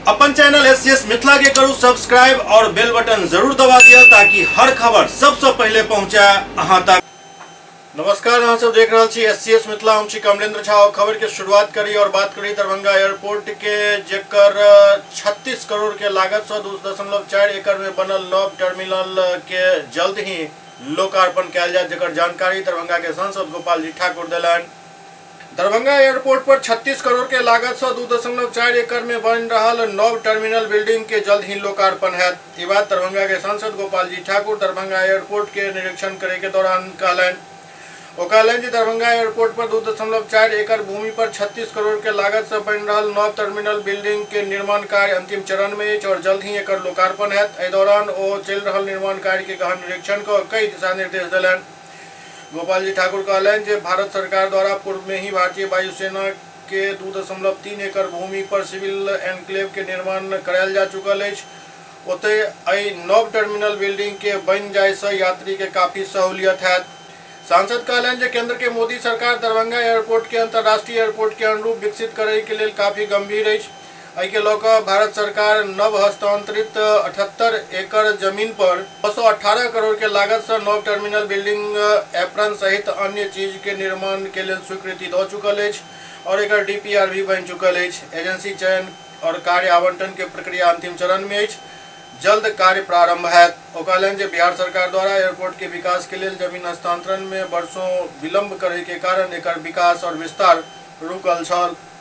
अपन channel SCS Mithila के करू subscribe और बेल बटन जरूर दबा दिया ताकि हर खबर सबसे पहले पहुंचे अहां तक। नमस्कार, अहां सब देख रहल छी एससीएस मिथिला। हम छी कमलेंद्र झा। खबर के शुरुआत करी और बात करी दरभंगा एयरपोर्ट के, जेकर 36 करोड़ के लागत से 2.4 एकड़ में बनल नव टर्मिनल के जल्द ही लोकार्पण कयल जाय, जेकर जानकारी दरभंगा के सांसद गोपाल जी ठाकुर देलनि। दरभंगा एयरपोर्ट पर 36 करोड़ के लागत से 2.4 एकड़ में बन रहा नव टर्मिनल बिल्डिंग के जल्द ही लोकार्पण है। ये बात दरभंगा के सांसद गोपाल जी ठाकुर दरभंगा एयरपोर्ट के निरीक्षण करे के दौरान कहलन। वो कहलन कि दरभंगा एयरपोर्ट पर 2.4 एकड़ भूमि पर 36 करोड़ के लागत से बन रहा नव टर्मिनल बिल्डिंग के निर्माण कार्य अंतिम चरण में है और जल्द ही एकर लोकार्पण है। इस दौरान वो चल रहा निर्माण कार्य के गहन निरीक्षण को कई दिशा निर्देश दिलन। गोपाल जी ठाकुर कहलन कि भारत सरकार द्वारा पूर्व में ही भारतीय वायुसेना के 2.3 एकड़ भूमि पर सिविल एनक्लेव के निर्माण करायल जा चुकल है। ओते अई नव टर्मिनल बिल्डिंग के बन जाय से यात्री के काफी सहूलियत है। सांसद कहलन कि केंद्र के मोदी सरकार दरभंगा एयरपोर्ट के अंतर्राष्ट्रीय एयरपोर्ट के अनुरूप विकसित करे के लिए काफी गंभीर है। एहि के लौका भारत सरकार नव हस्तांतरित 78 एकड़ जमीन पर 218 करोड़ के लागत से नव टर्मिनल बिल्डिंग एप्रन सहित अन्य चीज के निर्माण के लिए स्वीकृति दे चुकल है और एकर डीपीआर भी बन चुकल है। एजेंसी चयन और कार्य आवंटन के प्रक्रिया अंतिम चरण में है, जल्द कार्य प्रारंभ है। वो कहलन कि बिहार सरकार द्वारा एयरपोर्ट के विकास के लिए जमीन हस्तांतरण में वर्षों विलंब करे के कारण एकर विकास और विस्तार रुकल छल।